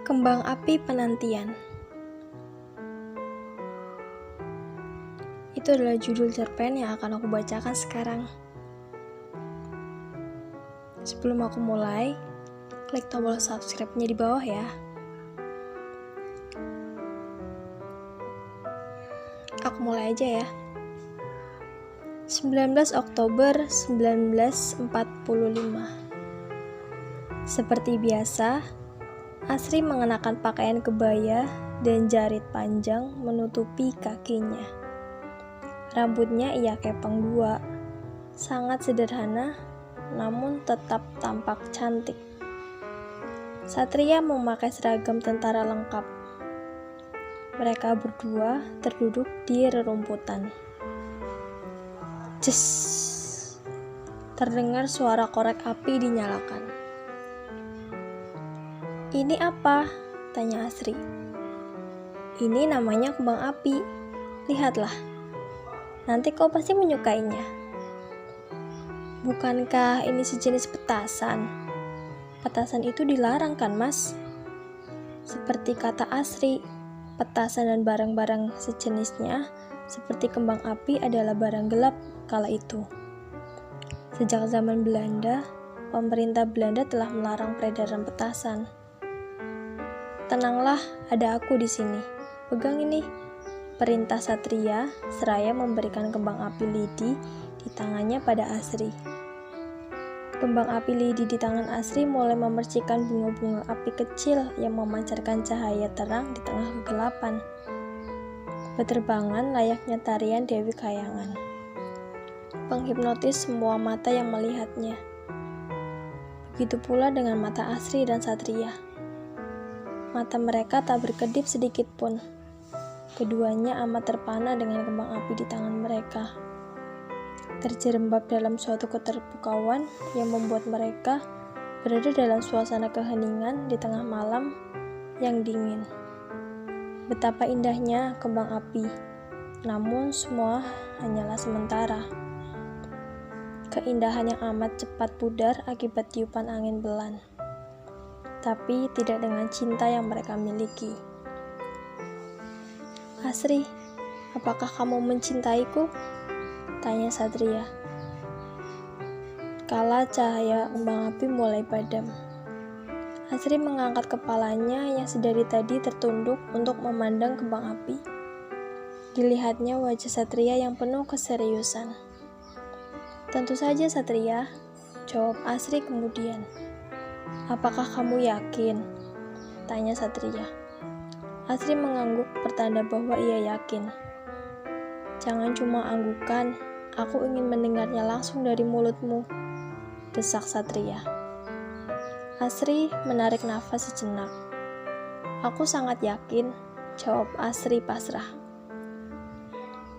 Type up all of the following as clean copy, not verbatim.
Kembang Api Penantian. Itu adalah judul cerpen yang akan aku bacakan sekarang. Sebelum aku mulai, klik tombol subscribe-nya di bawah ya. Aku mulai aja ya. 19 Oktober 1945. Seperti biasa, Asri mengenakan pakaian kebaya dan jarit panjang menutupi kakinya. Rambutnya ia kepang dua, sangat sederhana namun tetap tampak cantik. Satria memakai seragam tentara lengkap. Mereka berdua terduduk di rerumputan. Jes! Terdengar suara korek api dinyalakan. "Ini apa?" tanya Asri. "Ini namanya kembang api. Lihatlah. Nanti kau pasti menyukainya." "Bukankah ini sejenis petasan? Petasan itu dilarang kan, Mas?" Seperti kata Asri, petasan dan barang-barang sejenisnya seperti kembang api adalah barang gelap kala itu. Sejak zaman Belanda, pemerintah Belanda telah melarang peredaran petasan. "Tenanglah, ada aku di sini. Pegang ini," perintah Satria seraya memberikan kembang api lidi di tangannya pada Asri. Kembang api lidi di tangan Asri mulai memercikan bunga-bunga api kecil yang memancarkan cahaya terang di tengah kegelapan. Berterbangan layaknya tarian Dewi Kayangan. Penghipnotis semua mata yang melihatnya. Begitu pula dengan mata Asri dan Satria. Mata mereka tak berkedip sedikit pun. Keduanya amat terpana dengan kembang api di tangan mereka. Terjerembab dalam suatu keterpukauan yang membuat mereka berada dalam suasana keheningan di tengah malam yang dingin. Betapa indahnya kembang api, namun semua hanyalah sementara. Keindahan yang amat cepat pudar akibat tiupan angin belan. Tapi tidak dengan cinta yang mereka miliki. "Asri, apakah kamu mencintaiku?" tanya Satria. Kala cahaya kembang api mulai padam. Asri mengangkat kepalanya yang sedari tadi tertunduk untuk memandang kembang api. Dilihatnya wajah Satria yang penuh keseriusan. "Tentu saja, Satria," jawab Asri kemudian. "Apakah kamu yakin?" tanya Satria. Asri mengangguk pertanda bahwa ia yakin. "Jangan cuma anggukan, aku ingin mendengarnya langsung dari mulutmu," desak Satria. Asri menarik nafas sejenak. "Aku sangat yakin," jawab Asri pasrah.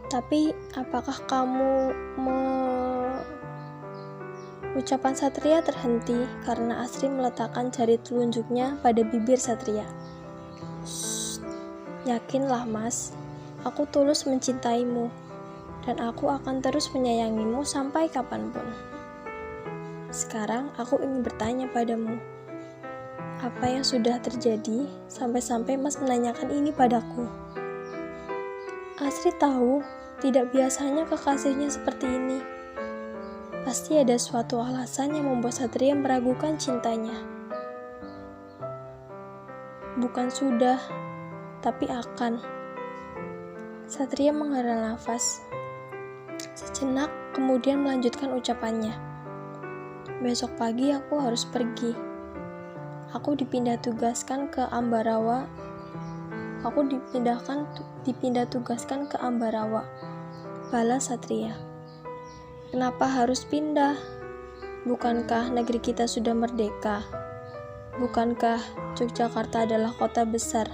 "Tapi apakah kamu Ucapan Satria terhenti karena Asri meletakkan jari telunjuknya pada bibir Satria. "Shh, yakinlah Mas, aku tulus mencintaimu, dan aku akan terus menyayangimu sampai kapanpun. Sekarang aku ingin bertanya padamu, apa yang sudah terjadi sampai-sampai Mas menanyakan ini padaku?" Asri tahu tidak biasanya kekasihnya seperti ini. Pasti ada suatu alasan yang membuat Satria meragukan cintanya. Bukan sudah, tapi akan. Satria menghela nafas. Sejenak, kemudian melanjutkan ucapannya. "Besok pagi aku harus pergi. Aku dipindah tugaskan ke Ambarawa. Balas Satria. "Kenapa harus pindah? Bukankah negeri kita sudah merdeka? Bukankah Yogyakarta adalah kota besar?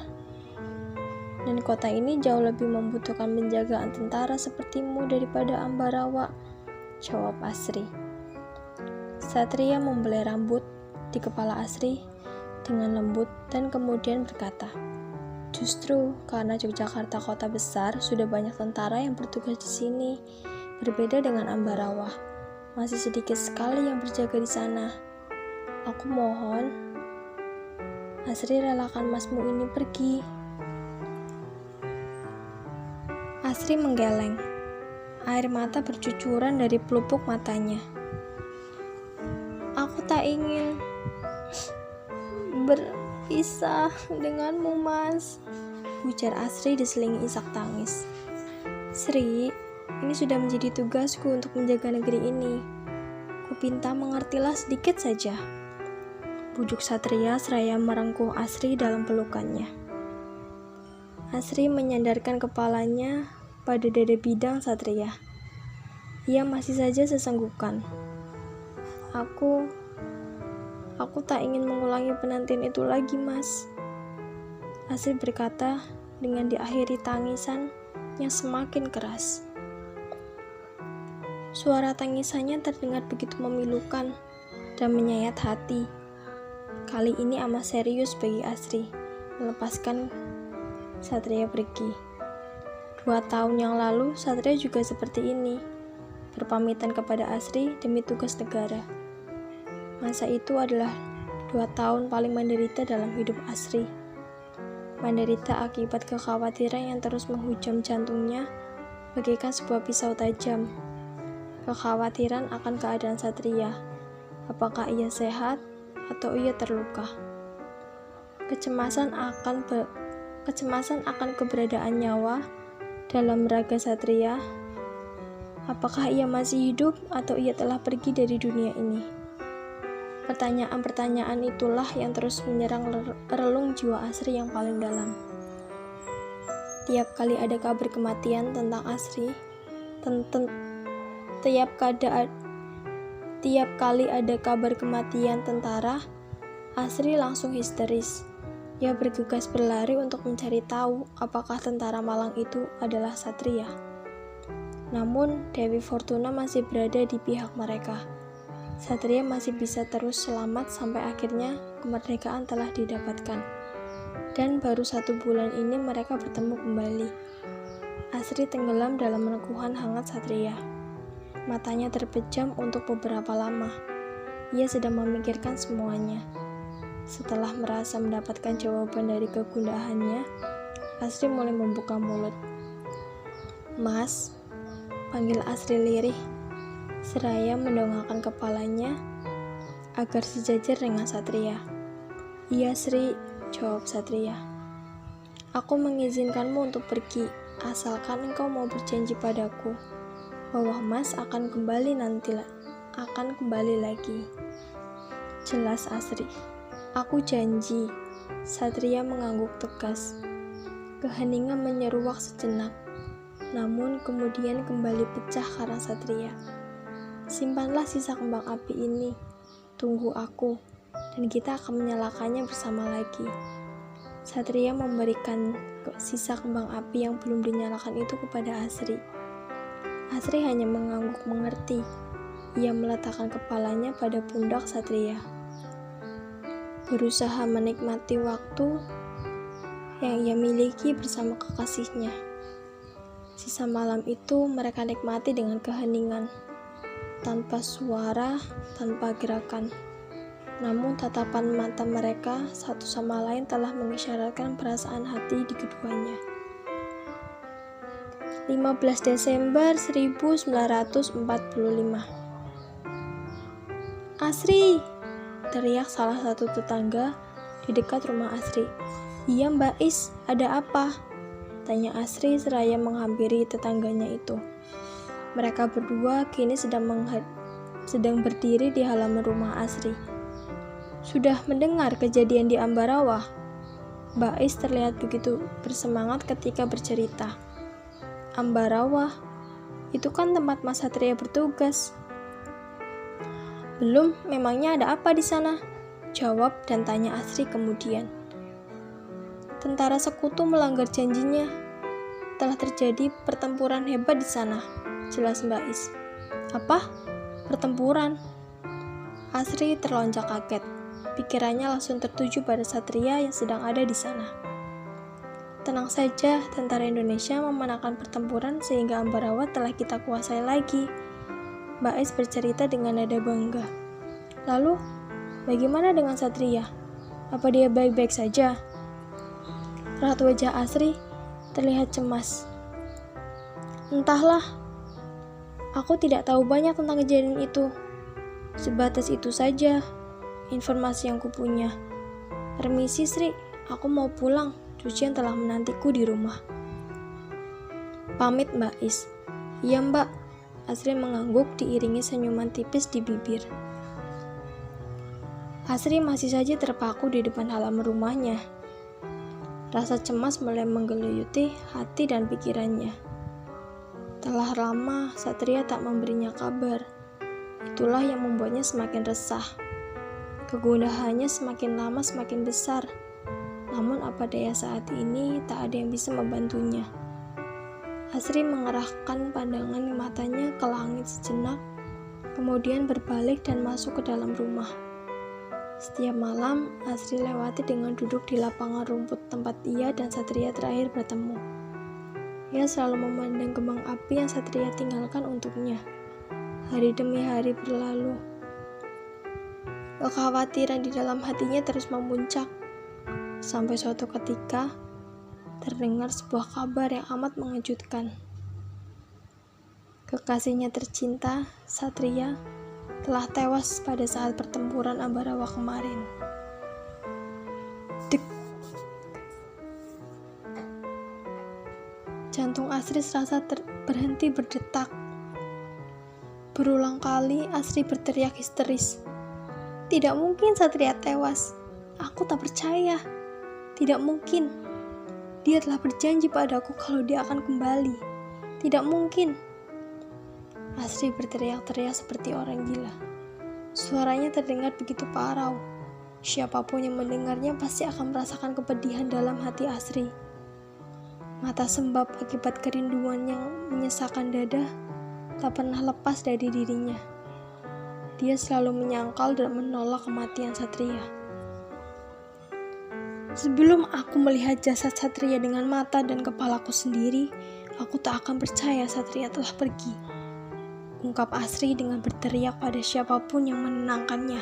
Dan kota ini jauh lebih membutuhkan penjagaan tentara sepertimu daripada Ambarawa," jawab Asri. Satria membelai rambut di kepala Asri dengan lembut dan kemudian berkata, "Justru karena Yogyakarta kota besar, sudah banyak tentara yang bertugas di sini. Berbeda dengan Ambarawa, masih sedikit sekali yang berjaga di sana. Aku mohon Asri relakan masmu ini pergi. Asri menggeleng. Air mata bercucuran dari pelupuk matanya. Aku tak ingin berpisah denganmu, Mas, ujar Asri diselingi isak tangis. Sri, ini sudah menjadi tugasku untuk menjaga negeri ini. Kupinta mengertilah sedikit saja. Bujuk Satria seraya merengkuh Asri dalam pelukannya. Asri menyandarkan kepalanya pada dada bidang Satria. Ia masih saja sesenggukan. Aku tak ingin mengulangi penantian itu lagi, Mas. Asri berkata dengan diakhiri tangisan yang semakin keras. Suara tangisannya terdengar begitu memilukan dan menyayat hati. Kali ini amat serius bagi Asri melepaskan Satria pergi. 2 tahun yang lalu Satria juga seperti ini, berpamitan kepada Asri demi tugas negara. Masa itu adalah 2 tahun paling menderita dalam hidup Asri. Menderita akibat kekhawatiran yang terus menghujam jantungnya bagaikan sebuah pisau tajam. Kekhawatiran akan keadaan Satria, apakah ia sehat atau ia terluka. Kecemasan akan keberadaan nyawa dalam raga Satria, apakah ia masih hidup atau ia telah pergi dari dunia ini. Pertanyaan-pertanyaan itulah yang terus menyerang relung jiwa Asri yang paling dalam. Tiap kali ada kabar kematian tentang Asri, tiap kali ada kabar kematian tentara, Asri langsung histeris. Ia bergegas berlari untuk mencari tahu apakah tentara malang itu adalah Satria. Namun, Dewi Fortuna masih berada di pihak mereka. Satria masih bisa terus selamat sampai akhirnya kemerdekaan telah didapatkan. Dan baru 1 bulan ini mereka bertemu kembali. Asri tenggelam dalam meneguhan hangat Satria. Matanya terpejam untuk beberapa lama. Ia sedang memikirkan semuanya. Setelah merasa mendapatkan jawaban dari kegundahannya, Asri mulai membuka mulut. Mas, panggil Asri lirih, seraya mendongakkan kepalanya agar sejajar dengan Satria. Iya, Sri, jawab Satria. Aku mengizinkanmu untuk pergi, asalkan engkau mau berjanji padaku bahwa Mas akan kembali lagi. Jelas, Asri. Aku janji. Satria mengangguk tegas. Keheningan menyeruak sejenak, namun kemudian kembali pecah karena Satria. Simpanlah sisa kembang api ini. Tunggu aku, dan kita akan menyalakannya bersama lagi. Satria memberikan sisa kembang api yang belum dinyalakan itu kepada Asri. Asri hanya mengangguk mengerti. Ia meletakkan kepalanya pada pundak Satria. Berusaha menikmati waktu yang ia miliki bersama kekasihnya. Sisa malam itu mereka nikmati dengan keheningan, tanpa suara, tanpa gerakan. Namun tatapan mata mereka satu sama lain telah mengisyaratkan perasaan hati di keduanya. 15 Desember 1945. Asri! Teriak salah satu tetangga di dekat rumah Asri. Iya, Mbak Is, ada apa? Tanya Asri seraya menghampiri tetangganya itu. Mereka berdua kini sedang berdiri di halaman rumah Asri. Sudah mendengar kejadian di Ambarawa? Mbak Is terlihat begitu bersemangat ketika bercerita. Ambarawa? Itu kan tempat Mas Satria bertugas. Belum, memangnya ada apa di sana? Jawab dan tanya Asri kemudian. Tentara sekutu melanggar janjinya. Telah terjadi pertempuran hebat di sana, jelas Mbak Is. Apa? Pertempuran? Asri terlonjak kaget. Pikirannya langsung tertuju pada Satria yang sedang ada di sana. Tenang saja, tentara Indonesia memenangkan pertempuran sehingga Ambarawa telah kita kuasai lagi. Mbak Is bercerita dengan nada bangga. Lalu, bagaimana dengan Satria? Apa dia baik-baik saja? Raut wajah Asri terlihat cemas. Entahlah, aku tidak tahu banyak tentang kejadian itu. Sebatas itu saja informasi yang kupunya. Permisi Sri, aku mau pulang. Cucian telah menantiku di rumah. Pamit Mbak Is. Iya Mbak. Asri mengangguk diiringi senyuman tipis di bibir. Asri masih saja terpaku di depan halaman rumahnya. Rasa cemas mulai menggelayuti hati dan pikirannya. Telah lama Satria tak memberinya kabar. Itulah yang membuatnya semakin resah. Kegundahannya semakin lama semakin besar. Namun apa daya saat ini tak ada yang bisa membantunya. Asri mengerahkan pandangan matanya ke langit sejenak, kemudian berbalik dan masuk ke dalam rumah. Setiap malam, Asri lewati dengan duduk di lapangan rumput tempat ia dan Satria terakhir bertemu. Ia selalu memandang kembang api yang Satria tinggalkan untuknya. Hari demi hari berlalu. Kekhawatiran di dalam hatinya terus memuncak. Sampai suatu ketika, terdengar sebuah kabar yang amat mengejutkan. Kekasihnya tercinta, Satria, telah tewas pada saat pertempuran Ambarawa kemarin. Dek. Jantung Asri serasa berhenti berdetak. Berulang kali Asri berteriak histeris. Tidak mungkin Satria tewas. Aku tak percaya. Tidak mungkin. Dia telah berjanji padaku kalau dia akan kembali. Tidak mungkin. Asri berteriak-teriak seperti orang gila. Suaranya terdengar begitu parau. Siapapun yang mendengarnya pasti akan merasakan kepedihan dalam hati Asri. Mata sembab akibat kerinduan yang menyesakkan dada tak pernah lepas dari dirinya. Dia selalu menyangkal dan menolak kematian Satria. Sebelum aku melihat jasad Satria dengan mata dan kepalaku sendiri, aku tak akan percaya Satria telah pergi. Ungkap Asri dengan berteriak pada siapapun yang menenangkannya.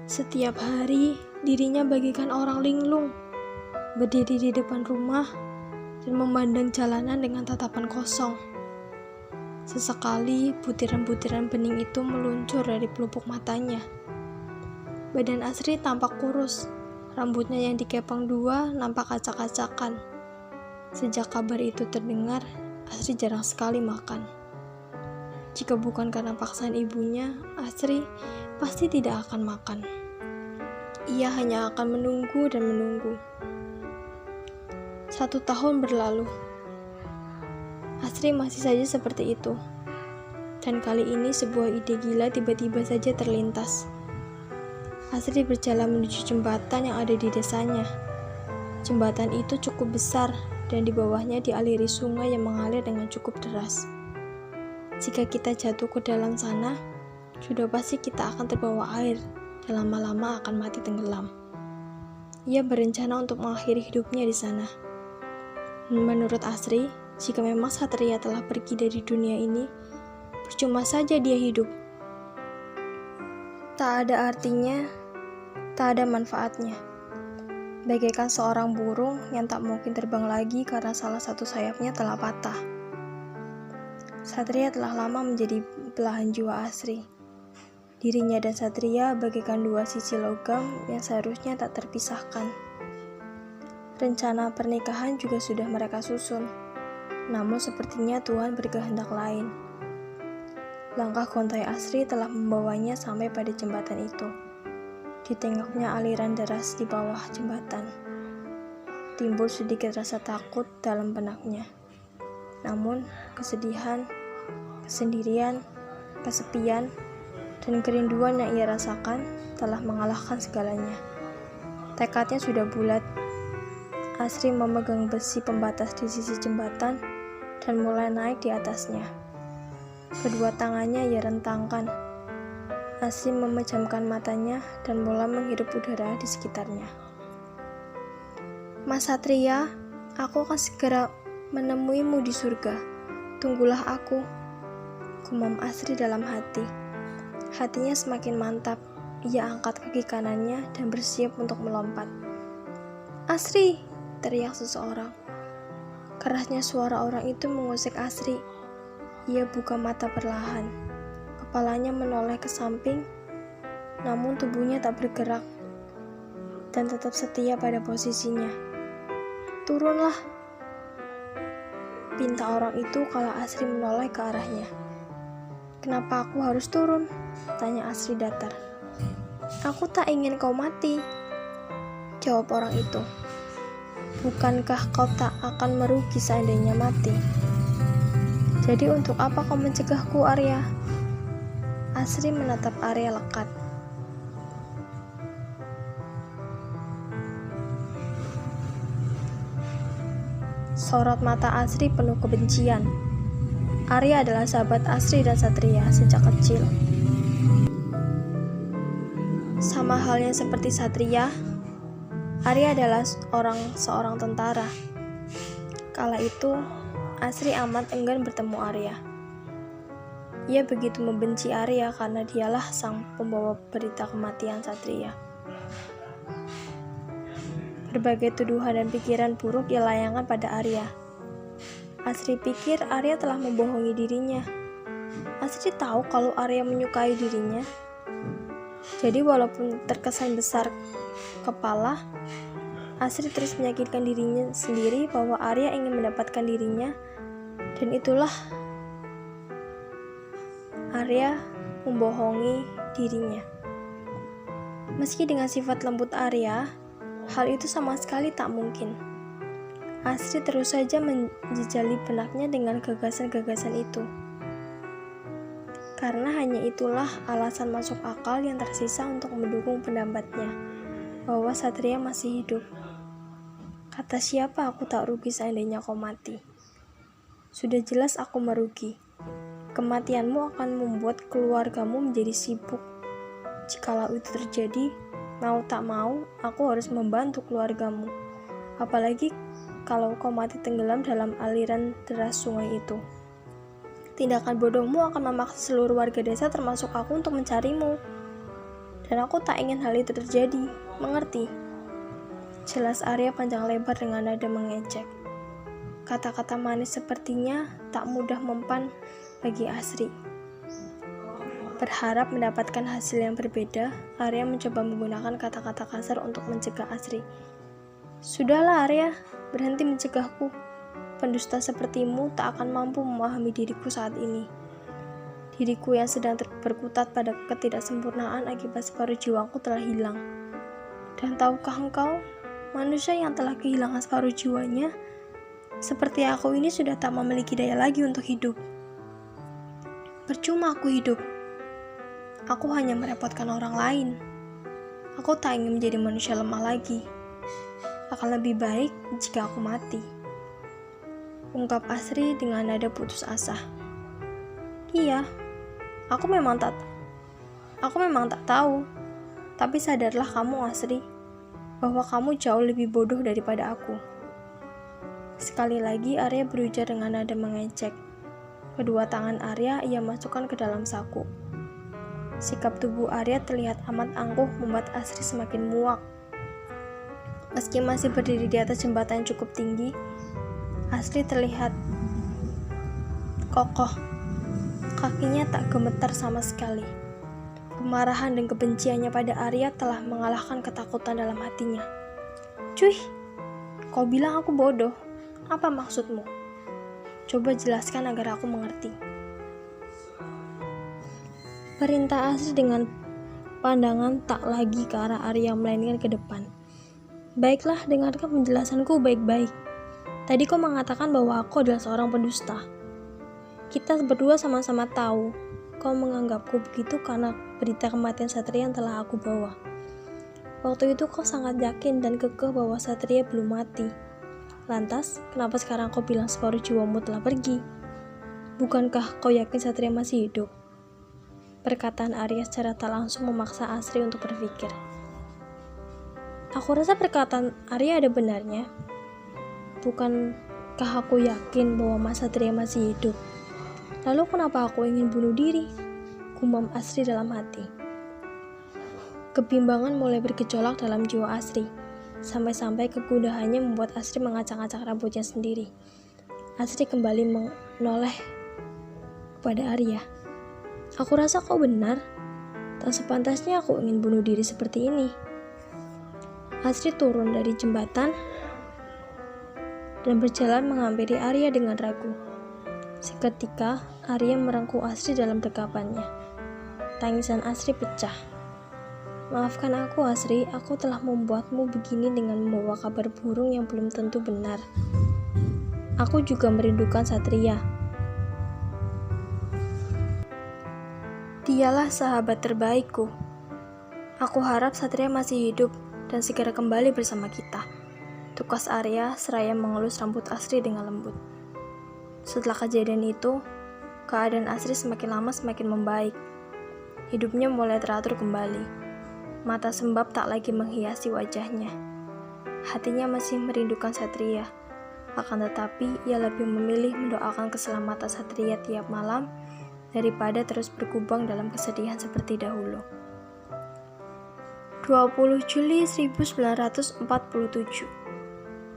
Setiap hari, dirinya bagikan orang linglung, berdiri di depan rumah dan memandang jalanan dengan tatapan kosong. Sesekali butiran-butiran bening itu meluncur dari pelupuk matanya. Badan Asri tampak kurus, rambutnya yang dikepang dua nampak acak-acakan. Sejak kabar itu terdengar, Asri jarang sekali makan. Jika bukan karena paksaan ibunya, Asri pasti tidak akan makan. Ia hanya akan menunggu dan menunggu. 1 tahun berlalu. Asri masih saja seperti itu. Dan kali ini sebuah ide gila tiba-tiba saja terlintas. Asri berjalan menuju jembatan yang ada di desanya. Jembatan itu cukup besar dan di bawahnya dialiri sungai yang mengalir dengan cukup deras. Jika kita jatuh ke dalam sana, sudah pasti kita akan terbawa air dan lama-lama akan mati tenggelam. Ia berencana untuk mengakhiri hidupnya di sana. Menurut Asri, jika memang Satria telah pergi dari dunia ini, percuma saja dia hidup. Tak ada artinya, tak ada manfaatnya. Bagaikan seorang burung yang tak mungkin terbang lagi karena salah satu sayapnya telah patah. Satria telah lama menjadi belahan jiwa Asri. Dirinya dan Satria bagaikan dua sisi logam yang seharusnya tak terpisahkan. Rencana pernikahan juga sudah mereka susun. Namun sepertinya Tuhan berkehendak lain. Langkah gontai Asri telah membawanya sampai pada jembatan itu. Ditengoknya aliran deras di bawah jembatan. Timbul sedikit rasa takut dalam benaknya. Namun kesedihan, kesendirian, kesepian, dan kerinduan yang ia rasakan telah mengalahkan segalanya. Tekadnya sudah bulat. Asri memegang besi pembatas di sisi jembatan dan mulai naik di atasnya. Kedua tangannya ia rentangkan. Asri memejamkan matanya dan mulai menghirup udara di sekitarnya. Mas Satria, aku akan segera menemuimu di surga. Tunggulah aku, gumam Asri dalam hati. Hatinya semakin mantap. Ia angkat kaki kanannya dan bersiap untuk melompat. "Asri!" teriak seseorang. Kerasnya suara orang itu mengusik Asri. Ia buka mata perlahan. Kepalanya menoleh ke samping, namun tubuhnya tak bergerak dan tetap setia pada posisinya. "Turunlah!" pinta orang itu kala Asri menoleh ke arahnya. "Kenapa aku harus turun?" tanya Asri datar. "Aku tak ingin kau mati," jawab orang itu. "Bukankah kau tak akan merugi seandainya mati? Jadi untuk apa kau mencegahku, Arya?" Asri menatap Arya lekat. Sorot mata Asri penuh kebencian. Arya adalah sahabat Asri dan Satria sejak kecil. Sama halnya seperti Satria, Arya adalah seorang tentara. Kala itu, Asri amat enggan bertemu Arya. Ia begitu membenci Arya karena dialah sang pembawa berita kematian Satria. Berbagai tuduhan dan pikiran buruk ia layangkan pada Arya. Asri pikir Arya telah membohongi dirinya. Asri tahu kalau Arya menyukai dirinya. Jadi walaupun terkesan besar kepala, Asri terus meyakinkan dirinya sendiri bahwa Arya ingin mendapatkan dirinya, dan itulah Arya membohongi dirinya. Meski dengan sifat lembut Arya, hal itu sama sekali tak mungkin. Asri terus saja menjejali benaknya dengan gagasan-gagasan itu. Karena hanya itulah alasan masuk akal yang tersisa untuk mendukung pendapatnya, bahwa Satria masih hidup. "Kata siapa aku tak rugi seandainya kau mati? Sudah jelas aku merugi. Kematianmu akan membuat keluargamu menjadi sibuk. Jikalau itu terjadi, mau tak mau, aku harus membantu keluargamu. Apalagi kalau kau mati tenggelam dalam aliran deras sungai itu. Tindakan bodohmu akan memaksa seluruh warga desa termasuk aku untuk mencarimu. Dan aku tak ingin hal itu terjadi, mengerti?" Jelas Arya panjang lebar dengan nada mengejek. Kata-kata manis sepertinya tak mudah mempan bagi Asri. Berharap mendapatkan hasil yang berbeda, Arya mencoba menggunakan kata-kata kasar untuk mencegah Asri. "Sudahlah Arya, berhenti mencegahku. Pendusta sepertimu tak akan mampu memahami diriku saat ini. Diriku yang sedang berkutat pada ketidaksempurnaan akibat separuh jiwaku telah hilang. Dan tahukah engkau, manusia yang telah kehilangan separuh jiwanya, seperti aku ini sudah tak memiliki daya lagi untuk hidup. Percuma aku hidup. Aku hanya merepotkan orang lain. Aku tak ingin menjadi manusia lemah lagi. Akan lebih baik jika aku mati," ungkap Asri dengan nada putus asa. "Iya, aku memang tak tahu. Tapi sadarlah kamu, Asri, bahwa kamu jauh lebih bodoh daripada aku." Sekali lagi Arya berujar dengan nada mengejek. Kedua tangan Arya ia masukkan ke dalam saku. Sikap tubuh Arya terlihat amat angkuh membuat Asri semakin muak. Meski masih berdiri di atas jembatan yang cukup tinggi, Asri terlihat kokoh. Kakinya tak gemetar sama sekali. Kemarahan dan kebenciannya pada Arya telah mengalahkan ketakutan dalam hatinya. "Cuy, kau bilang aku bodoh. Apa maksudmu? Coba jelaskan agar aku mengerti," perintah Asri dengan pandangan tak lagi ke arah Arya melainkan ke depan. "Baiklah, dengarkan penjelasanku baik-baik. Tadi kau mengatakan bahwa aku adalah seorang pendusta. Kita berdua sama-sama tahu kau menganggapku begitu karena berita kematian Satria yang telah aku bawa. Waktu itu kau sangat yakin dan kekeh bahwa Satria belum mati. Lantas, kenapa sekarang kau bilang separuh jiwamu telah pergi? Bukankah kau yakin Satria masih hidup?" Perkataan Arya secara tak langsung memaksa Asri untuk berpikir. Aku rasa perkataan Arya ada benarnya. Bukankah aku yakin bahwa Mas Satria masih hidup? Lalu kenapa aku ingin bunuh diri? Gumam Asri dalam hati. Kebimbangan mulai bergejolak dalam jiwa Asri, sampai-sampai kegundahannya membuat Asri mengacak-acak rambutnya sendiri. Asri kembali menoleh kepada Arya. "Aku rasa kau benar. Tak sepantasnya aku ingin bunuh diri seperti ini." Asri turun dari jembatan dan berjalan menghampiri Arya dengan ragu. Seketika, Arya merengkuh Asri dalam dekapannya. Tangisan Asri pecah. "Maafkan aku, Asri, aku telah membuatmu begini dengan membawa kabar burung yang belum tentu benar. Aku juga merindukan Satria. Dialah sahabat terbaikku. Aku harap Satria masih hidup dan segera kembali bersama kita," tukas Arya seraya mengelus rambut Asri dengan lembut. Setelah kejadian itu, keadaan Asri semakin lama semakin membaik. Hidupnya mulai teratur kembali. Mata sembab tak lagi menghiasi wajahnya. Hatinya masih merindukan Satria. Akan tetapi, ia lebih memilih mendoakan keselamatan Satria tiap malam daripada terus berkubang dalam kesedihan seperti dahulu. 20 Juli 1947.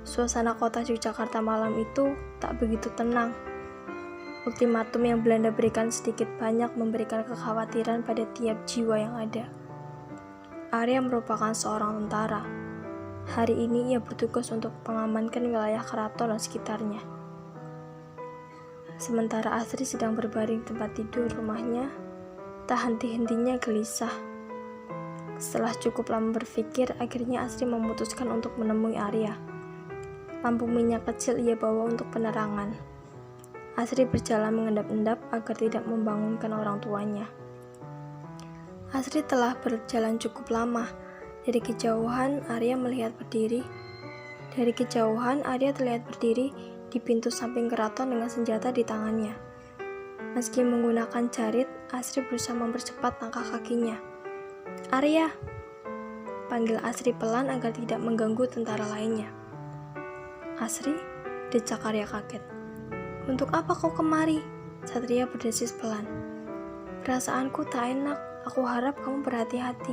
Suasana kota Yogyakarta malam itu tak begitu tenang. Ultimatum yang Belanda berikan sedikit banyak memberikan kekhawatiran pada tiap jiwa yang ada. Arya merupakan seorang tentara. Hari ini ia bertugas untuk mengamankan wilayah keraton dan sekitarnya. Sementara Asri sedang berbaring di tempat tidur rumahnya, tak henti-hentinya gelisah. Setelah cukup lama berpikir, akhirnya Asri memutuskan untuk menemui Arya. Lampu minyak kecil ia bawa untuk penerangan. Asri berjalan mengendap-endap agar tidak membangunkan orang tuanya. Asri telah berjalan cukup lama. Dari kejauhan, Arya terlihat berdiri di pintu samping keraton dengan senjata di tangannya. Meski menggunakan jarit, Asri berusaha mempercepat langkah kakinya. "Arya!" panggil Asri pelan agar tidak mengganggu tentara lainnya. "Asri?" decak Arya kaget. "Untuk apa kau kemari?" Satria berdesis pelan. "Perasaanku tak enak. Aku harap kamu berhati-hati.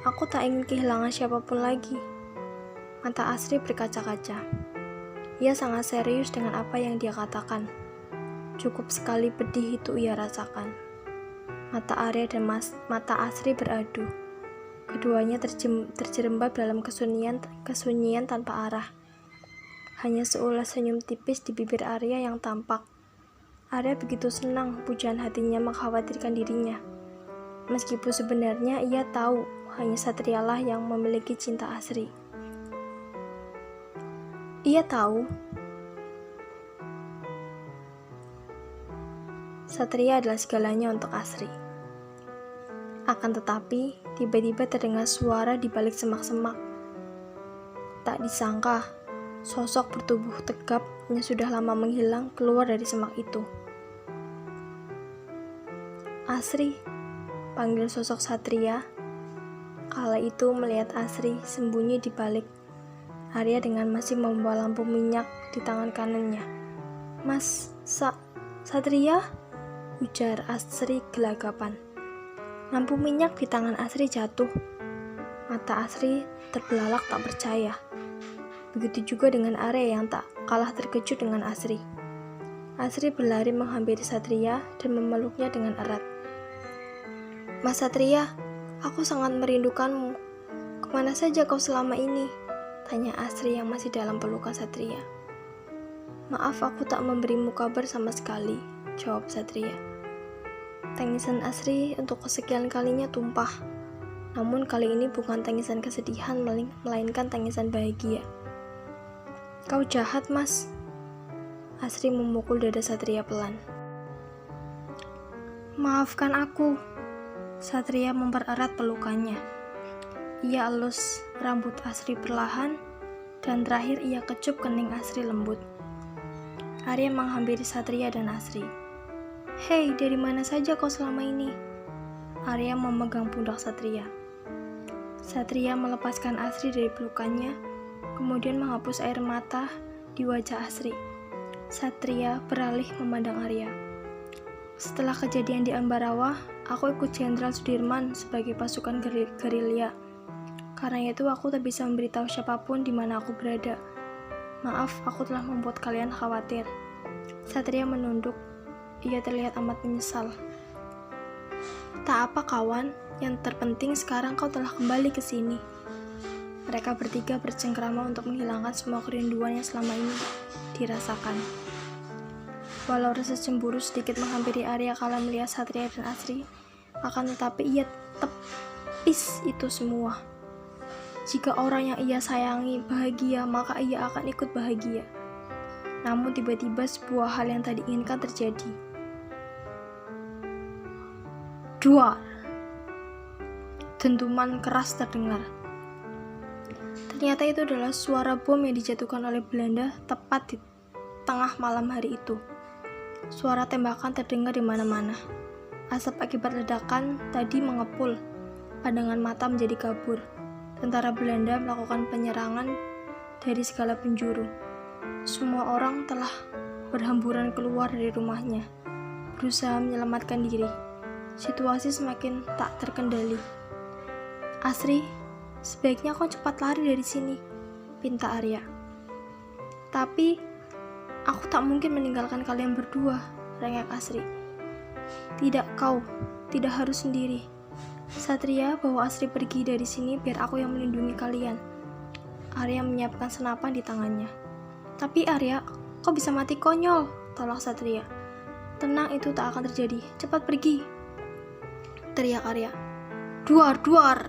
Aku tak ingin kehilangan siapapun lagi." Mata Asri berkaca-kaca. Ia sangat serius dengan apa yang dia katakan. Cukup sekali pedih itu ia rasakan. Mata Arya dan mata Asri beradu. Keduanya terjerembab dalam kesunyian tanpa arah. Hanya seulas senyum tipis di bibir Arya yang tampak. Arya begitu senang pujian hatinya mengkhawatirkan dirinya. Meskipun sebenarnya ia tahu hanya Satrialah yang memiliki cinta Asri. Ia tahu Satria adalah segalanya untuk Asri. Akan tetapi, tiba-tiba terdengar suara di balik semak-semak. Tak disangka, sosok bertubuh tegap yang sudah lama menghilang keluar dari semak itu. "Asri," panggil sosok Satria. Kala itu melihat Asri sembunyi di balik Arya dengan masih membawa lampu minyak di tangan kanannya. "Mas, Satria?" ujar Asri gelagapan. Lampu minyak di tangan Asri jatuh. Mata Asri terbelalak tak percaya. Begitu juga dengan Arya yang tak kalah terkejut dengan Asri. Asri berlari menghampiri Satria dan memeluknya dengan erat. "Mas Satria, aku sangat merindukanmu. Kemana saja kau selama ini?" tanya Asri yang masih dalam pelukan Satria. "Maaf, aku tak memberimu kabar sama sekali," jawab Satria. Tangisan Asri untuk kesekian kalinya tumpah. Namun kali ini bukan tangisan kesedihan, melainkan tangisan bahagia. "Kau jahat, Mas." Asri memukul dada Satria pelan. "Maafkan aku." Satria mempererat pelukannya. Ia elus rambut Asri perlahan, dan terakhir ia kecup kening Asri lembut. Arya menghampiri Satria dan Asri. "Hei, dari mana saja kau selama ini?" Arya memegang pundak Satria. Satria melepaskan Asri dari pelukannya, kemudian menghapus air mata di wajah Asri. Satria beralih memandang Arya. "Setelah kejadian di Ambarawa, Aku ikut Jenderal Sudirman sebagai pasukan gerilya. Karena itu aku tak bisa memberitahu siapapun di mana aku berada. Maaf, aku telah membuat kalian khawatir. Satria menunduk. Ia terlihat amat menyesal. Tak apa kawan, yang terpenting sekarang kau telah kembali ke sini. Mereka bertiga bercengkrama untuk menghilangkan semua kerinduan yang selama ini dirasakan. Walau rasa cemburu sedikit menghampiri Arya kala melihat Satria dan Asri, akan tetapi ia tepis itu semua. Jika orang yang ia sayangi bahagia, maka ia akan ikut bahagia. Namun tiba-tiba sebuah hal yang tak diinginkan terjadi. Duar! Dentuman keras terdengar. Ternyata itu adalah suara bom yang dijatuhkan oleh Belanda tepat di tengah malam hari itu. Suara tembakan terdengar di mana-mana. Asap akibat ledakan tadi mengepul. Pandangan mata menjadi kabur. Tentara Belanda melakukan penyerangan dari segala penjuru. Semua orang telah berhamburan keluar dari rumahnya, berusaha menyelamatkan diri. Situasi semakin tak terkendali. Asri, sebaiknya kau cepat lari dari sini, pinta Arya. Tapi, aku tak mungkin meninggalkan kalian berdua, rengek Asri. Tidak kau, tidak harus sendiri. Satria, bawa Asri pergi dari sini biar aku yang melindungi kalian. Arya menyiapkan senapan di tangannya. Tapi Arya, kau bisa mati konyol, tolak Satria. Tenang, itu tak akan terjadi. Cepat pergi, teriak Arya. Duar, duar!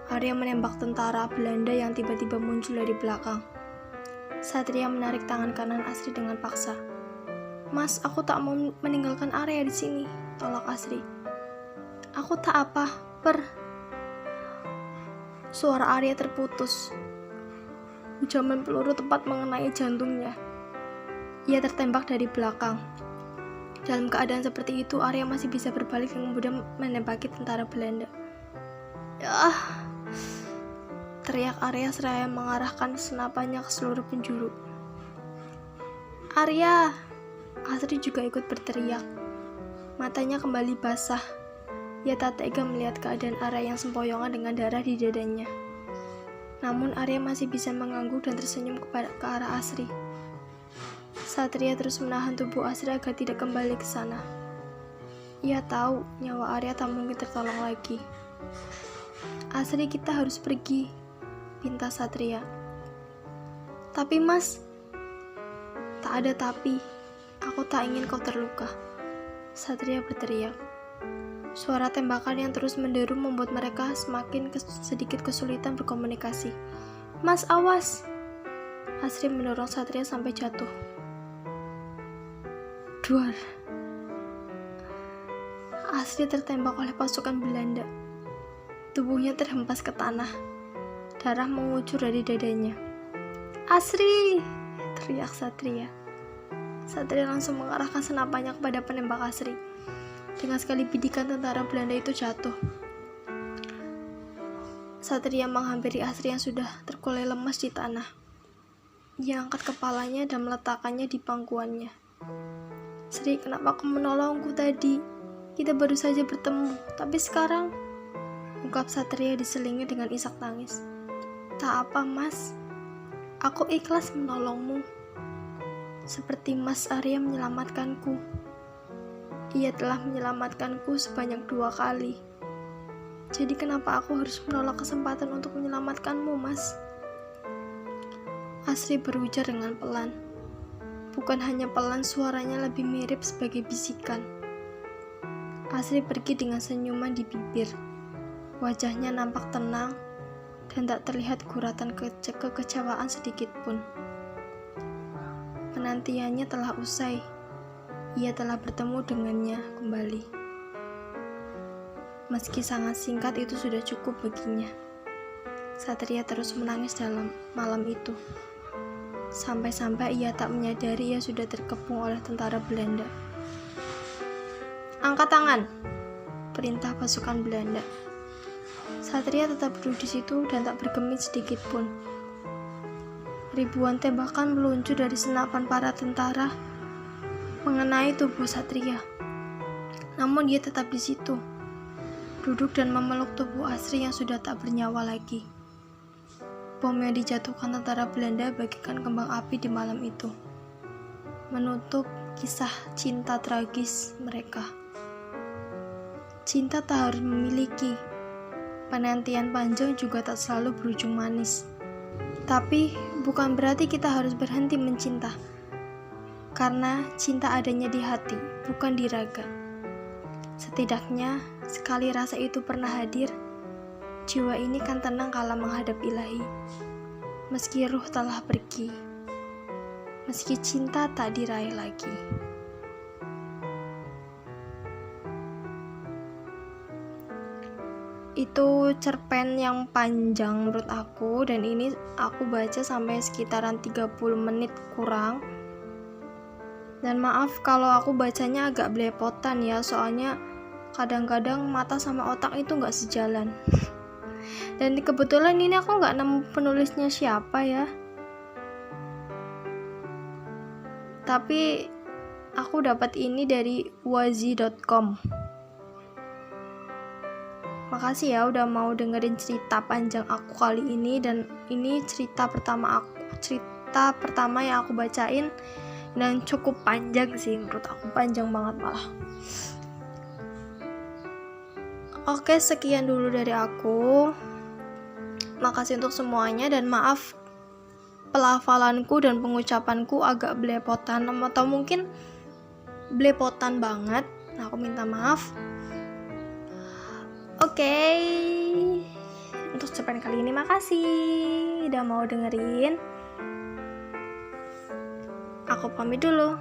Arya menembak tentara Belanda yang tiba-tiba muncul dari belakang. Satria menarik tangan kanan Asri dengan paksa. Mas, aku tak mau meninggalkan Arya di sini, tolak Asri. Aku tak apa, Suara Arya terputus. Hujaman peluru tepat mengenai jantungnya. Ia tertembak dari belakang. Dalam keadaan seperti itu, Arya masih bisa berbalik dan kemudian menembaki tentara Belanda. Ya! Teriak Arya seraya mengarahkan senapannya ke seluruh penjuru. Arya! Asri juga ikut berteriak. Matanya kembali basah. Ia tak tega melihat keadaan Arya yang sempoyongan dengan darah di dadanya. Namun Arya masih bisa mengangguk dan tersenyum ke arah Asri. Satria terus menahan tubuh Asri agar tidak kembali ke sana. Ia tahu nyawa Arya tak mungkin tertolong lagi. Asri, kita harus pergi, pinta Satria. Tapi Mas, tak ada tapi. Aku tak ingin kau terluka, Satria berteriak. Suara tembakan yang terus menderu membuat mereka semakin sedikit kesulitan berkomunikasi. Mas, awas! Asri mendorong Satria sampai jatuh. Duar! Asri tertembak oleh pasukan Belanda. Tubuhnya terhempas ke tanah. Darah mengucur dari dadanya. Asri! Teriak Satria. Satria langsung mengarahkan senapannya kepada penembak Asri. Dengan sekali bidikan tentara Belanda itu jatuh. Satria menghampiri Asri yang sudah terkulai lemas di tanah. Ia angkat kepalanya dan meletakkannya di pangkuannya. Sri, kenapa kau menolongku tadi? Kita baru saja bertemu, tapi sekarang, ungkap Satria diselingi dengan isak tangis. Tak apa, Mas. Aku ikhlas menolongmu. Seperti Mas Arya menyelamatkanku. Ia telah menyelamatkanku sebanyak 2 kali. Jadi kenapa aku harus menolak kesempatan untuk menyelamatkanmu, Mas? Asri berujar dengan pelan. Bukan hanya pelan, suaranya lebih mirip sebagai bisikan. Asri pergi dengan senyuman di bibir. Wajahnya nampak tenang dan tak terlihat guratan kekecewaan sedikit pun. Penantiannya telah usai. Ia telah bertemu dengannya kembali. Meski sangat singkat, itu sudah cukup baginya. Satria terus menangis dalam malam itu. Sampai-sampai ia tak menyadari ia sudah terkepung oleh tentara Belanda. Angkat tangan, perintah pasukan Belanda. Satria tetap duduk di situ dan tak bergeming sedikit pun. Ribuan tembakan meluncur dari senapan para tentara mengenai tubuh Satria. namun dia tetap di situ, duduk dan memeluk tubuh Asri yang sudah tak bernyawa lagi. Bom yang dijatuhkan tentara Belanda bagikan kembang api di malam itu, menutup kisah cinta tragis mereka. Cinta tak harus memiliki, penantian panjang juga tak selalu berujung manis. Tapi bukan berarti kita harus berhenti mencinta, karena cinta adanya di hati, bukan di raga. Setidaknya, sekali rasa itu pernah hadir, jiwa ini kan tenang kala menghadap ilahi. Meski ruh telah pergi, meski cinta tak diraih lagi. Itu cerpen yang panjang menurut aku, dan ini aku baca sampai sekitaran 30 menit kurang. Dan maaf kalau aku bacanya agak belepotan ya, soalnya kadang-kadang mata sama otak itu gak sejalan. Dan kebetulan ini aku gak nemu penulisnya siapa ya, tapi aku dapat ini dari wazi.com. Makasih ya udah mau dengerin cerita panjang aku kali ini, dan ini cerita pertama yang aku bacain, dan cukup panjang sih, menurut aku panjang banget malah. Oke, sekian dulu dari aku. Makasih untuk semuanya, dan maaf pelafalanku dan pengucapanku agak belepotan atau mungkin belepotan banget. Aku minta maaf. Oke, untuk cerpen kali ini makasih udah mau dengerin. Aku pamit dulu.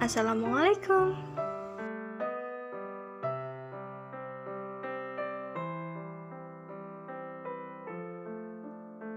Assalamualaikum.